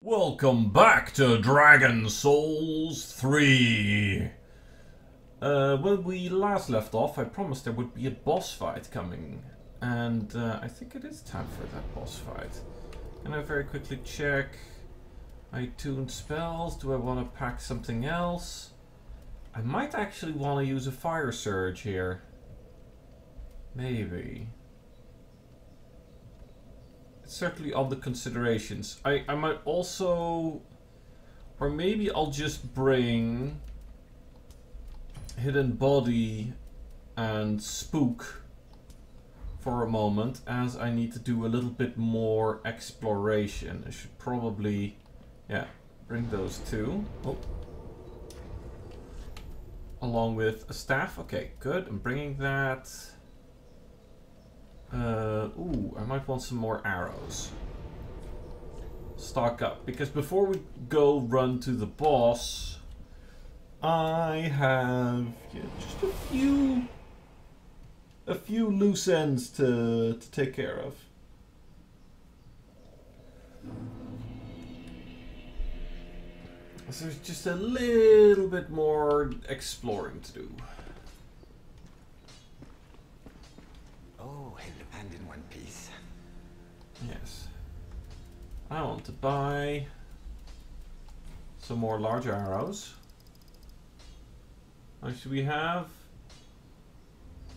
Welcome back to Dragon Souls 3. When we last left off, I promised there would be a boss fight coming. And I think it is time for that boss fight. Can I very quickly check my tuned spells? Do I want to pack something else? I might actually want to use a fire surge here. Maybe. Certainly on the considerations. I might also, or maybe I'll just bring Hidden Body and Spook for a moment, as I need to do a little bit more exploration. I should probably, yeah, bring those two. Oh. Along with a staff. Okay, good. I'm bringing that. Ooh, I might want some more arrows. Stock up, because before we go run to the boss, I have just a few loose ends to take care of. So there's just a little bit more exploring to do. Oh, and in one piece. Yes. I want to buy some more large arrows. How much do we have?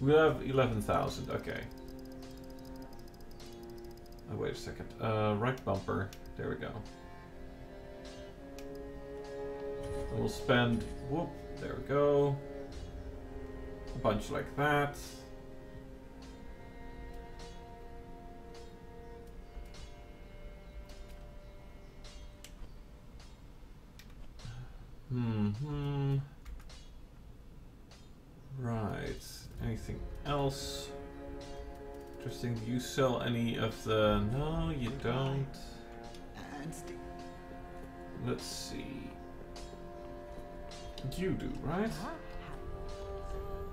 We have 11,000. Okay. Oh, wait a second. Right bumper. There we go. And we'll spend. Whoop. There we go. A bunch like that. Right. Anything else? Interesting. Do you sell any of the... No, you don't. Let's see. You do, right?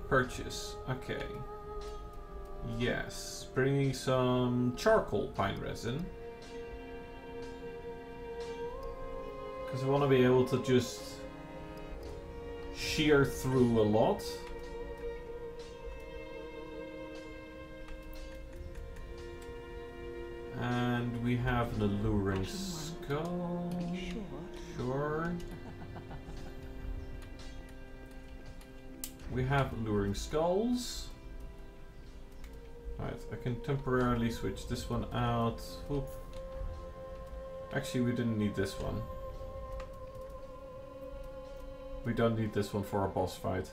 Purchase. Okay. Yes. Bringing some charcoal pine resin. Because I want to be able to just shear through a lot. And we have an alluring skull. Sure. We have alluring skulls. Right, I can temporarily switch this one out. Whoop. Actually, we didn't need this one. We don't need this one for our boss fight.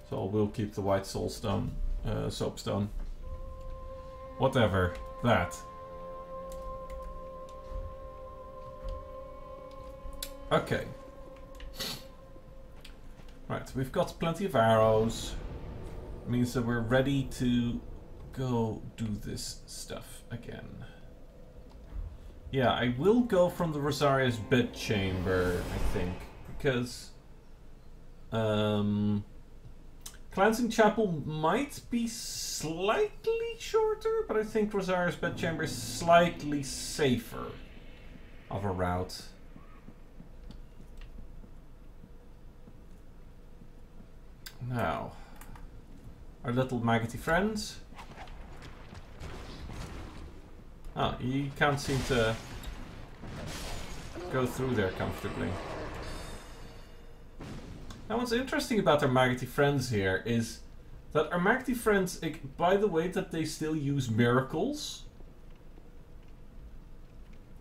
So we'll keep the white soulstone, soapstone. Whatever. That. Okay. Right, we've got plenty of arrows. Means that we're ready to go do this stuff again. Yeah, I will go from the Rosaria's bedchamber, I think. Because Cleansing Chapel might be slightly shorter, but I think Rosaria's bedchamber is slightly safer of a route. Now, our little maggoty friends. Oh, you can't seem to go through there comfortably. Now, what's interesting about our maggoty friends here is that our maggoty friends, by the way that they still use miracles,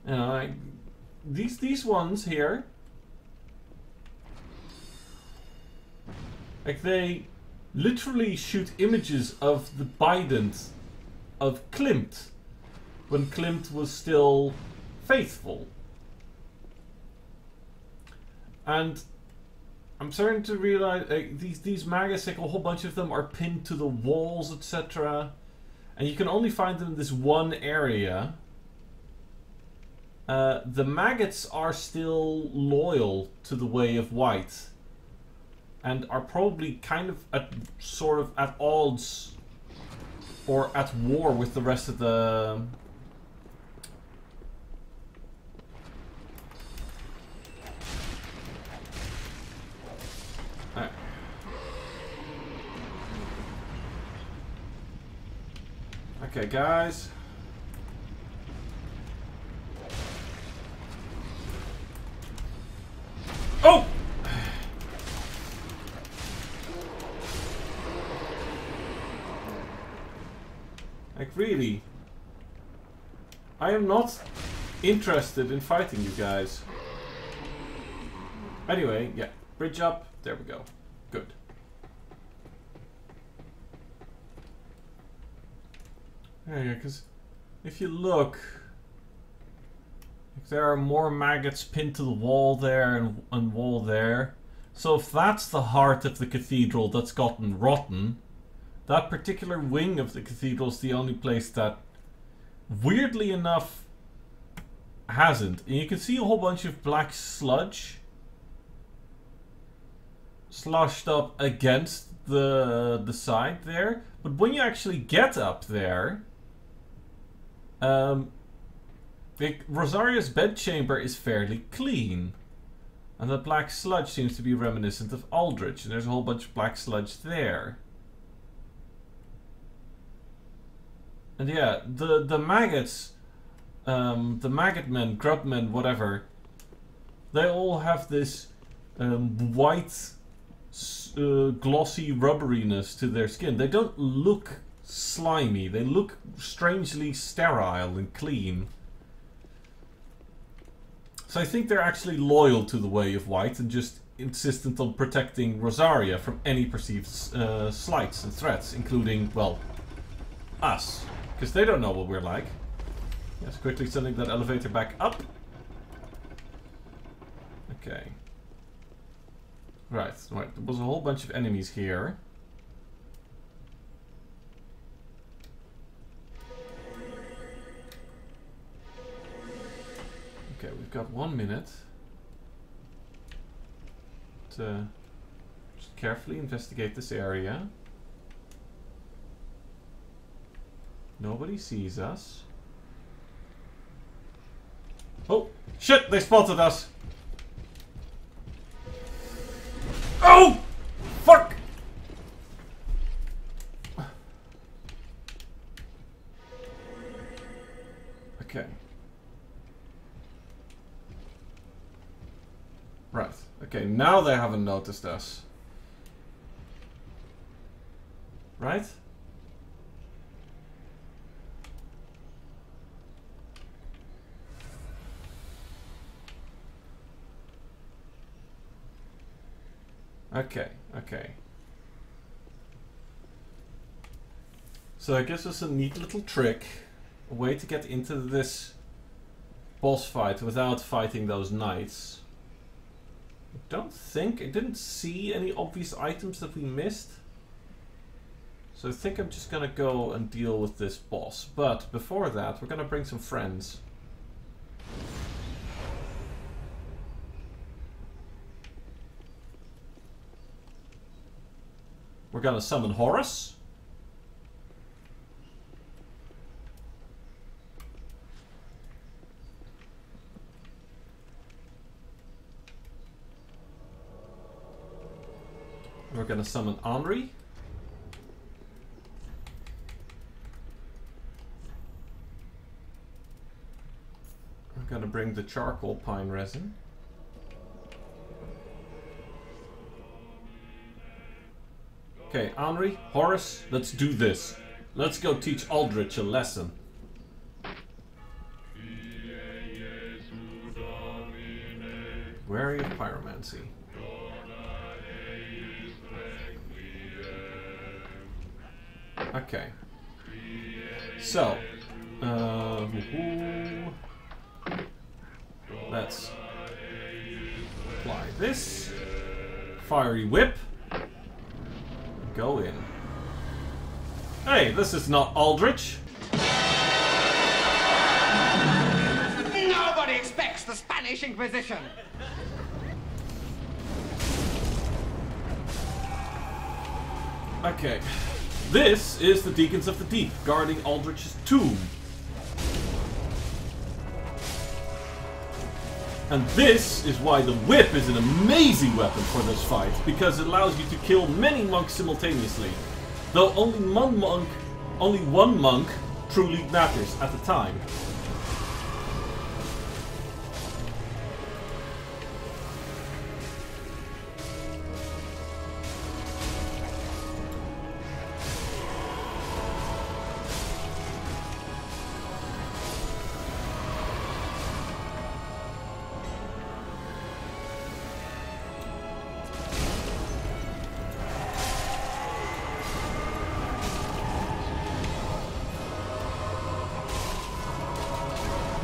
you know, like, these ones here, like, they literally shoot images of the Bident of Klimt when Klimt was still faithful. And I'm starting to realize these maggots, like a whole bunch of them, are pinned to the walls, etc. And you can only find them in this one area. The maggots are still loyal to the Way of White. And are probably kind of sort of at odds or at war with the rest of the Okay, guys. Oh! Like, really? I am not interested in fighting you guys. Anyway, yeah. Bridge up. There we go. Good. Yeah, because if you look, there are more maggots pinned to the wall there and wall there. So if that's the heart of the cathedral that's gotten rotten, that particular wing of the cathedral is the only place that, weirdly enough, hasn't. And you can see a whole bunch of black sludge sloshed up against the side there. But when you actually get up there, Rosaria's bedchamber is fairly clean. And the black sludge seems to be reminiscent of Aldrich. And there's a whole bunch of black sludge there. And yeah, the maggots, the maggot men, grub men, whatever, they all have this white, glossy rubberiness to their skin. They don't look slimy. They look strangely sterile and clean. So I think they're actually loyal to the way of white and just insistent on protecting Rosaria from any perceived slights and threats, including, well, us. Because they don't know what we're like. Yes, quickly sending that elevator back up. Okay. Right. There was a whole bunch of enemies here. Okay, we've got 1 minute to just carefully investigate this area. Nobody sees us. Oh, shit! They spotted us! Oh! Fuck! Okay. Right. Okay, now they haven't noticed us. Right? Okay, okay. So it gives us a neat little trick. A way to get into this boss fight without fighting those knights. I didn't see any obvious items that we missed. So I think I'm just gonna go and deal with this boss. But before that, we're gonna bring some friends. We're gonna summon Horus. We're gonna summon Henri. I'm gonna bring the charcoal pine resin. Okay, Henri, Horus, let's do this. Let's go teach Aldrich a lesson. Wary of pyromancy. Okay. So, let's apply this. Fiery whip. Go in. Hey, this is not Aldrich. Nobody expects the Spanish Inquisition. Okay. This is the Deacons of the Deep, guarding Aldrich's tomb. And this is why the whip is an amazing weapon for this fight, because it allows you to kill many monks simultaneously. Though only one monk truly matters at the time.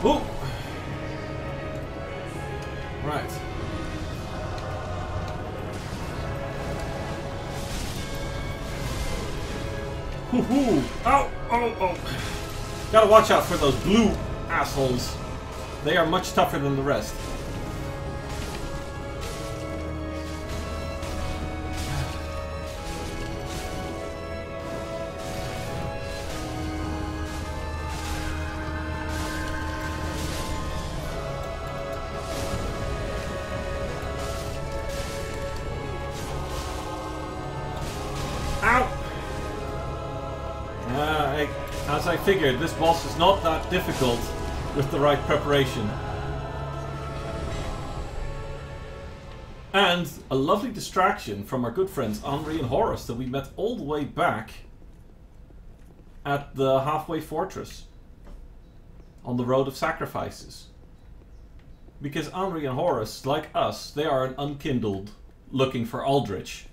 Ooh. Right. Hoo-hoo! Ow! Oh, oh! Gotta watch out for those blue assholes. They are much tougher than the rest. As I figured, this boss is not that difficult with the right preparation. And a lovely distraction from our good friends Henri and Horace that we met all the way back at the halfway fortress on the Road of Sacrifices. Because Henri and Horace, like us, they are an unkindled looking for Aldrich.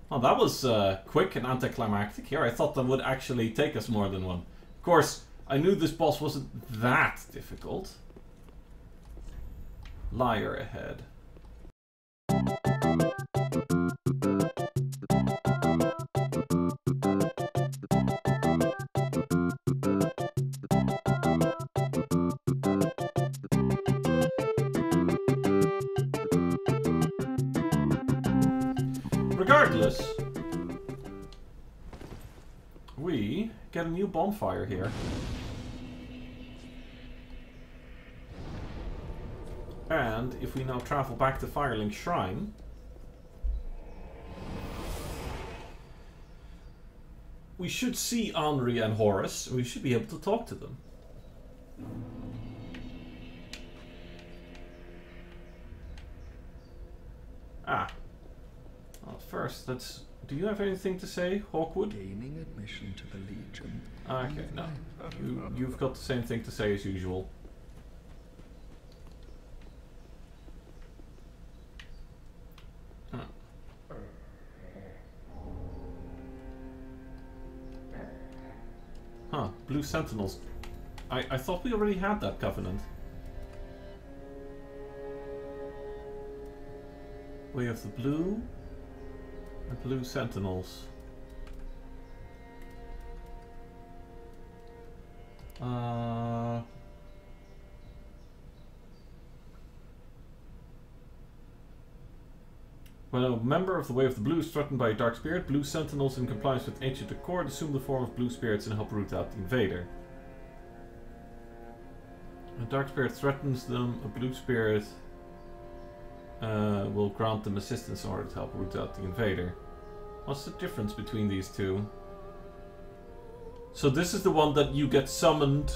Well, that was quick and anticlimactic here. I thought that would actually take us more than one. Of course, I knew this boss wasn't that difficult. Liar ahead. Regardless, we get a new bonfire here. And if we now travel back to Firelink Shrine, we should see Henri and Horace. We should be able to talk to them. Ah. Well, first, let's... Do you have anything to say, Hawkwood? Gaining admission to the Legion. Okay, no. You've got the same thing to say as usual. Huh, Blue Sentinels. I thought we already had that covenant. Way of the Blue... The Blue Sentinels. When a member of the Way of the Blue is threatened by a dark spirit, Blue Sentinels, in compliance with ancient accord, assume the form of blue spirits and help root out the invader. A dark spirit threatens them, a blue spirit will grant them assistance in order to help root out the invader. What's the difference between these two? So this is the one that you get summoned.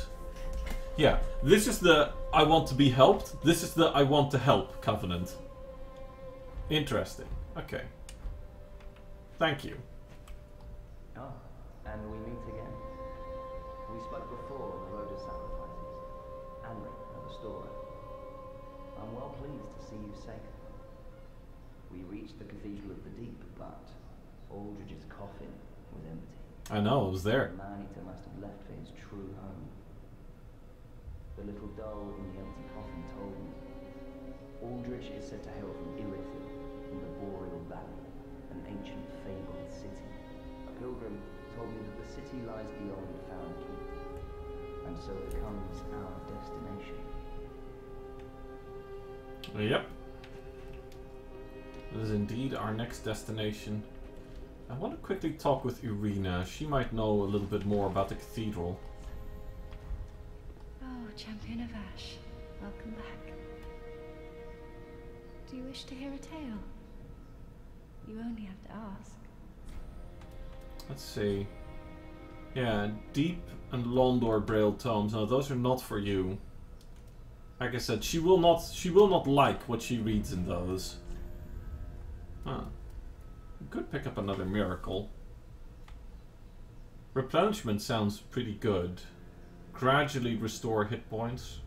Yeah, this is the I want to be helped. This is the I want to help covenant. Interesting. Okay. Thank you. Ah, and we meet again. We spoke before on the Road of Sacrifices. Henri, a restorer. I'm well pleased to see you safe. We reached the Cathedral of the Deep, but Aldrich's coffin was empty. I know, it was there. The man-eater must have left for his true home. The little doll in the empty coffin told me Aldrich is said to hail from Irithyll in the Boreal Valley, an ancient fabled city. A pilgrim told me that the city lies beyond Found Keep, and so becomes our destination. Yep. This is indeed our next destination. I want to quickly talk with Irina. She might know a little bit more about the cathedral. Oh, Champion of Ash. Welcome back. Do you wish to hear a tale? You only have to ask. Let's see. Yeah, Deep and Londor Braille tomes. No, those are not for you. Like I said, she will not like what she reads in those. Huh. You could pick up another miracle. Replenishment sounds pretty good. Gradually restore hit points.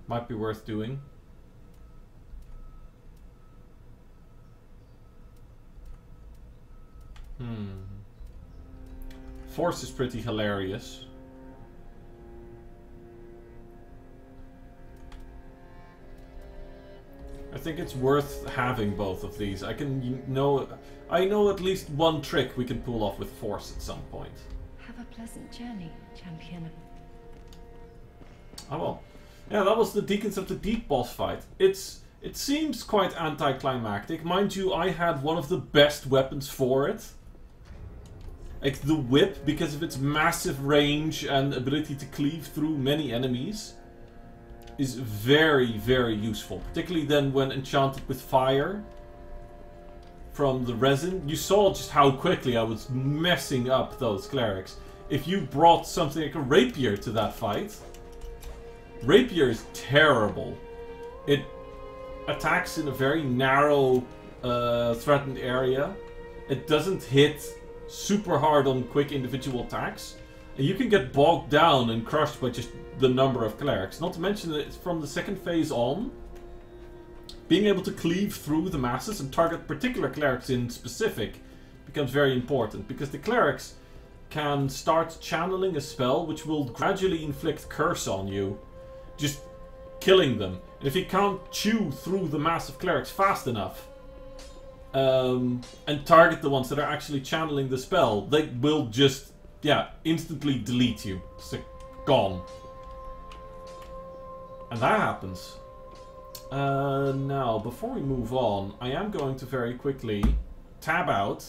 Might be worth doing. Force is pretty hilarious. I think it's worth having both of these. I know at least one trick we can pull off with Force at some point. Have a pleasant journey, champion. Oh well. Yeah, that was the Deacons of the Deep boss fight. It seems quite anticlimactic. Mind you, I had one of the best weapons for it. Like the whip, because of its massive range and ability to cleave through many enemies, is very, very useful. Particularly then when enchanted with fire from the resin. You saw just how quickly I was messing up those clerics. If you brought something like a rapier to that fight, rapier is terrible. It attacks in a very narrow, threatened area. It doesn't hit super hard on quick individual attacks. And you can get bogged down and crushed by just the number of clerics. Not to mention that it's from the second phase on. Being able to cleave through the masses and target particular clerics in specific becomes very important. Because the clerics can start channeling a spell which will gradually inflict curse on you. Just killing them. And if you can't chew through the mass of clerics fast enough, and target the ones that are actually channeling the spell, they will just, yeah, instantly delete you. It's like, gone. And that happens. Now, before we move on, I am going to very quickly tab out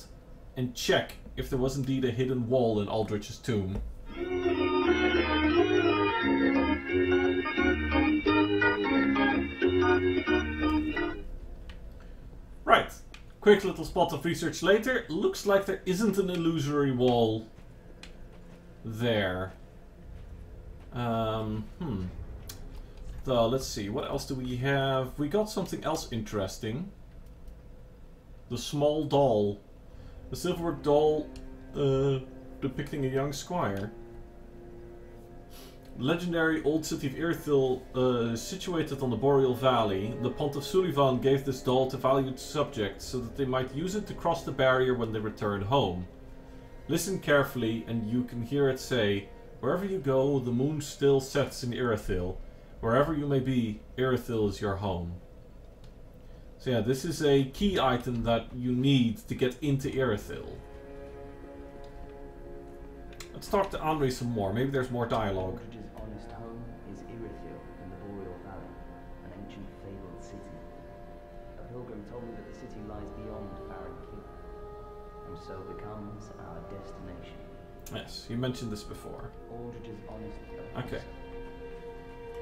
and check if there was indeed a hidden wall in Aldrich's tomb. Right. Quick little spot of research later. Looks like there isn't an illusory wall there. So let's see. What else do we have? We got something else interesting. The small doll. The silverwork doll depicting a young squire. Legendary old city of Irithyll, situated on the Boreal Valley. The Pontiff Sullivan gave this doll to valued subjects so that they might use it to cross the barrier when they return home. Listen carefully and you can hear it say, "Wherever you go, the moon still sets in Irithyll. Wherever you may be, Irithyll is your home." So yeah, this is a key item that you need to get into Irithyll. Let's talk to Henri some more. Maybe there's more dialogue. Aldrich's honest home is Irithyll in the Boreal Valley, an ancient fabled city. A pilgrim told me that the city lies beyond Farron Keep, and so becomes our destination. Yes, you mentioned this before. Aldrich's honest. Okay.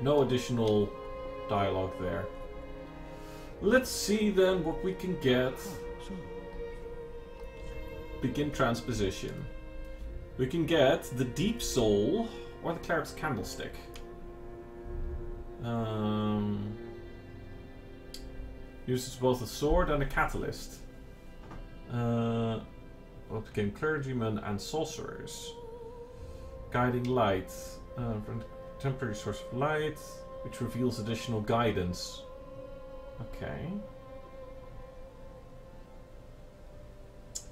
No additional dialogue there. Let's see then what we can get. Begin transposition. We can get the Deep Soul or the Cleric's Candlestick. Uses both a sword and a catalyst. Both became clergymen and sorcerers. Guiding light. Temporary source of light, which reveals additional guidance. Okay.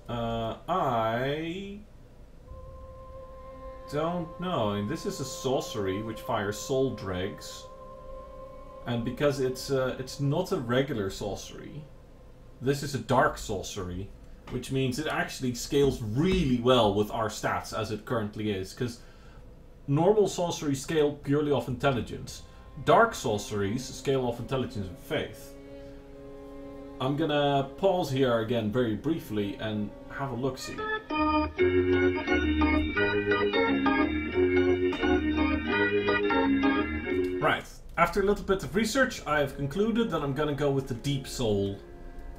I don't know. I mean, this is a sorcery which fires soul dregs, and because it's not a regular sorcery, this is a dark sorcery, which means it actually scales really well with our stats as it currently is. Because normal sorceries scale purely off intelligence. Dark sorceries scale off intelligence and faith. I'm gonna pause here again very briefly and have a look-see. Right, after a little bit of research, I have concluded that I'm gonna go with the Deep Soul.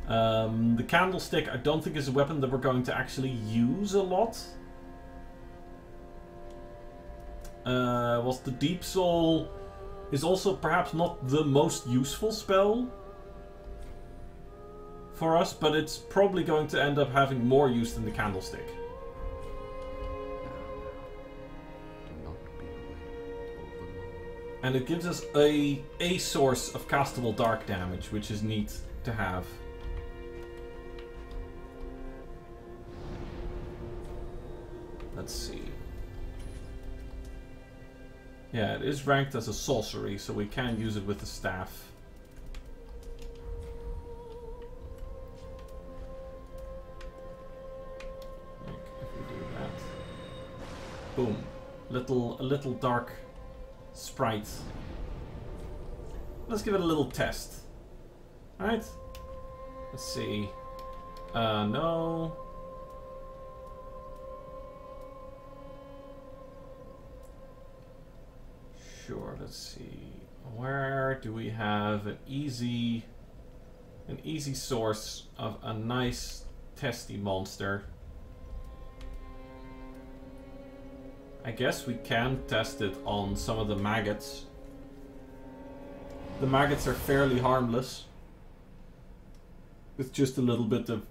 The Candlestick I don't think is a weapon that we're going to actually use a lot. Whilst the Deep Soul is also perhaps not the most useful spell for us, but it's probably going to end up having more use than the Candlestick. And it gives us a source of castable dark damage, which is neat to have. Let's see. Yeah, it is ranked as a sorcery, so we can use it with the staff. Like, if we do that. Boom. A little dark sprite. Let's give it a little test. Alright. Let's see. No. Sure, let's see. Where do we have an easy source of a nice testy monster? I guess we can test it on some of the maggots. The maggots are fairly harmless, with just a little bit of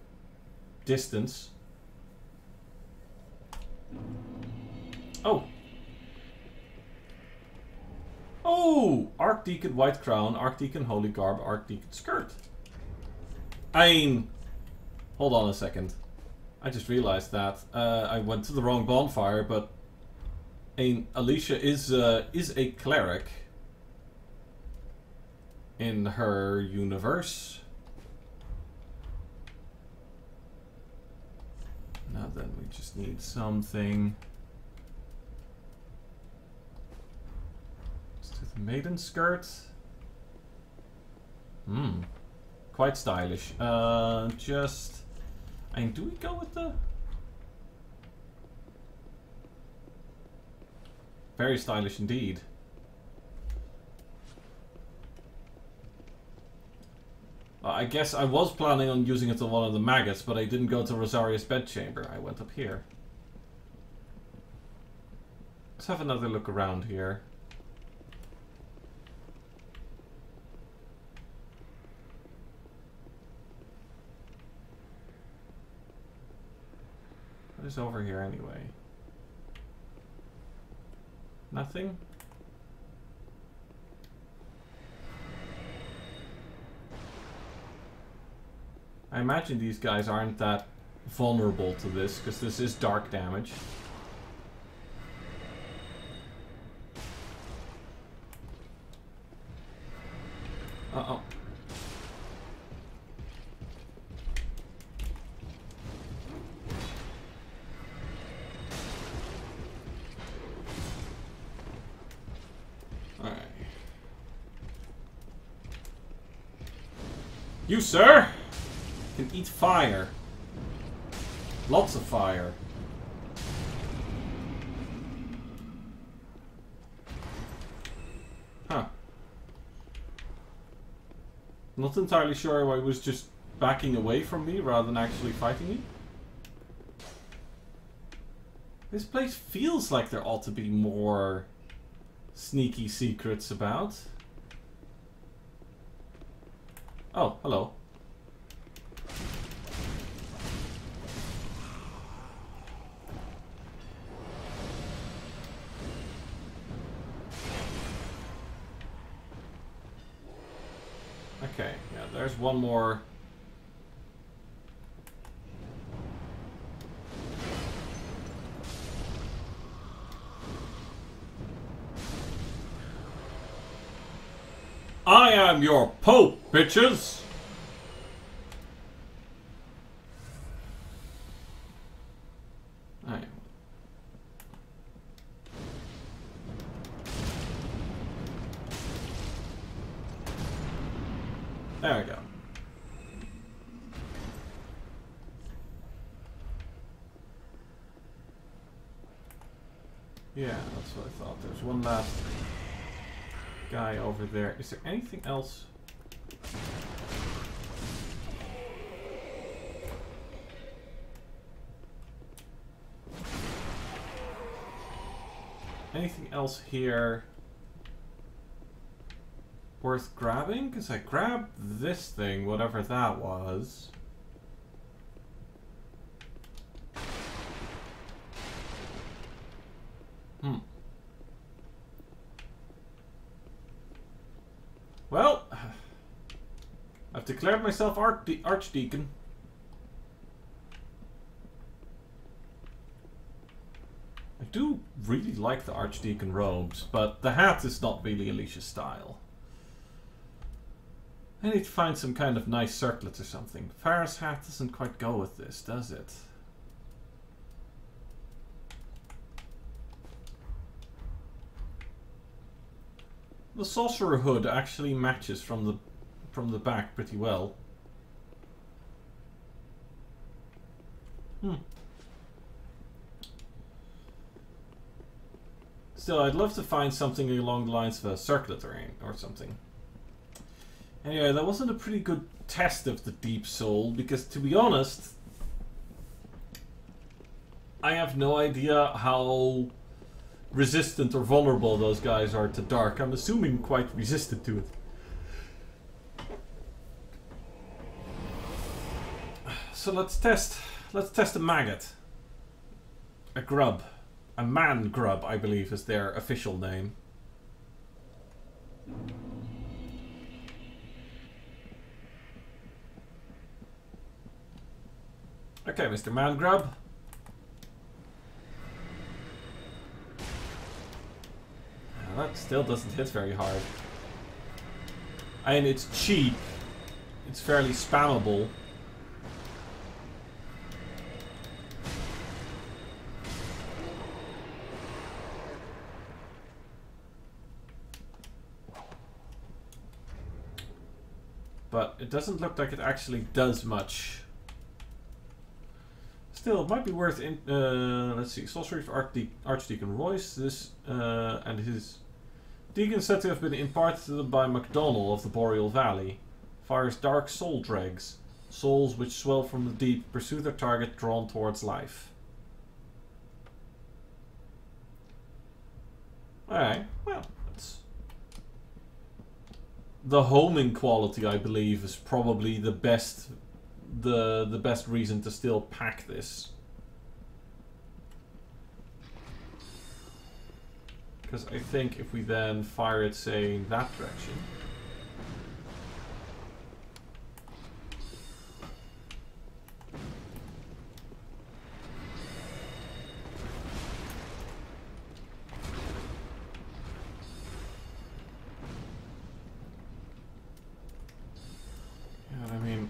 distance. Oh! Oh! Archdeacon White Crown, Archdeacon Holy Garb, Archdeacon Skirt. I mean, hold on a second. I just realized that I went to the wrong bonfire, but Alicia is a cleric in her universe. Now then, we just need something. Let's do the maiden skirt. Quite stylish. Do we go with the... Very stylish indeed. I guess I was planning on using it to one of the maggots, but I didn't go to Rosaria's bedchamber. I went up here. Let's have another look around here. What is over here anyway? Nothing? I imagine these guys aren't that vulnerable to this, because this is dark damage. Uh-oh. Alright. You, sir, can eat fire. Lots of fire. Huh. Not entirely sure why he was just backing away from me rather than actually fighting me. This place feels like there ought to be more sneaky secrets about. Oh, hello. Okay, yeah, there's one more. I am your Pope, bitches! Alright. There we go. Yeah, that's what I thought. There's one last guy over there. Is there anything else? anything else here worth grabbing? Because I grabbed this thing, whatever that was. Well, I've declared myself Archdeacon. I do really like the Archdeacon robes, but the hat is not really Alicia's style. I need to find some kind of nice circlet or something. Farah's hat doesn't quite go with this, does it? The sorcerer hood actually matches from the back pretty well. Still, I'd love to find something along the lines of a circlet or something. Anyway, that wasn't a pretty good test of the deep soul, because to be honest, I have no idea how resistant or vulnerable those guys are to dark. I'm assuming quite resistant to it. So let's test a maggot. A grub. A man grub, I believe, is their official name. Okay, Mr. Man grub. That still doesn't hit very hard. And it's cheap. It's fairly spammable. But it doesn't look like it actually does much. Still, it might be worth let's see, sorcery for Archdeacon Royce. This and his deacon said to have been imparted to them by MacDonald of the Boreal Valley. Fires dark soul dregs, souls which swell from the deep, pursue their target drawn towards life. Alright, well, that's the homing quality, I believe, is probably the best the best reason to still pack this. Because I think if we then fire it, say, in that direction. Yeah, I mean,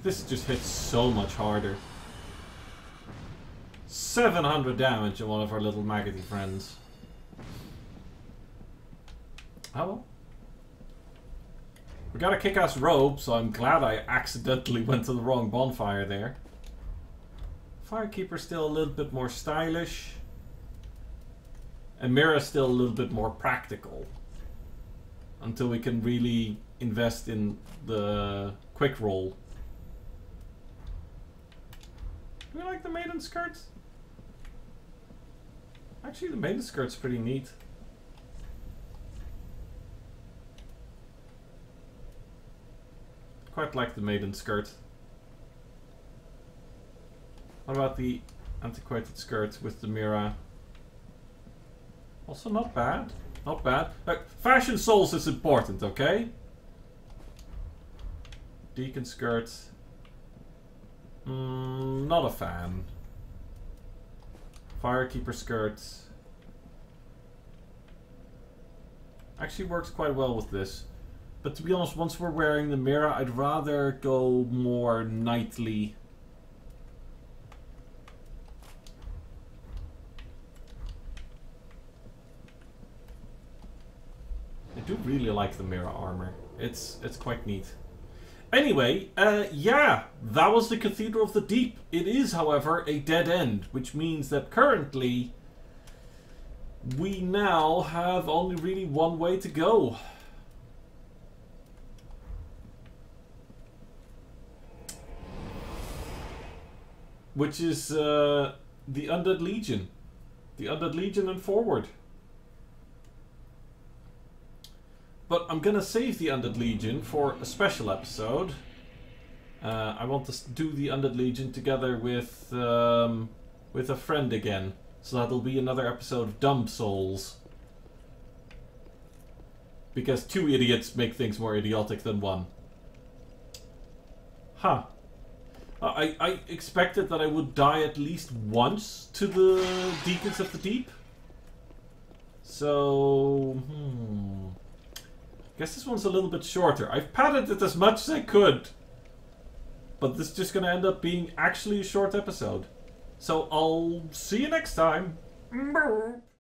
this just hits so much harder. 700 damage on one of our little maggoty friends. Oh well. We got a kick-ass robe, so I'm glad I accidentally went to the wrong bonfire there. Firekeeper's still a little bit more stylish. And Mira's still a little bit more practical. Until we can really invest in the quick roll. Do we like the maiden skirt? Actually, the maiden skirt's pretty neat. Quite like the maiden skirt. What about the antiquated skirt with the Mira? Also not bad. Not bad. Fashion souls is important, okay? Deacon skirt. Not a fan. Firekeeper skirt. Actually works quite well with this. But to be honest, once we're wearing the Mira, I'd rather go more knightly. I do really like the Mira armor. It's quite neat. Anyway, yeah, that was the Cathedral of the Deep. It is, however, a dead end, which means that currently we now have only really one way to go. Which is the Undead Legion. The Undead Legion and forward. But I'm gonna save the Undead Legion for a special episode. I want to do the Undead Legion together with a friend again. So that'll be another episode of Dumb Souls. Because 2 idiots make things more idiotic than 1. Huh. I expected that I would die at least once to the Deacons of the Deep. So... guess this one's a little bit shorter. I've padded it as much as I could. But this is just gonna end up being actually a short episode. So I'll see you next time.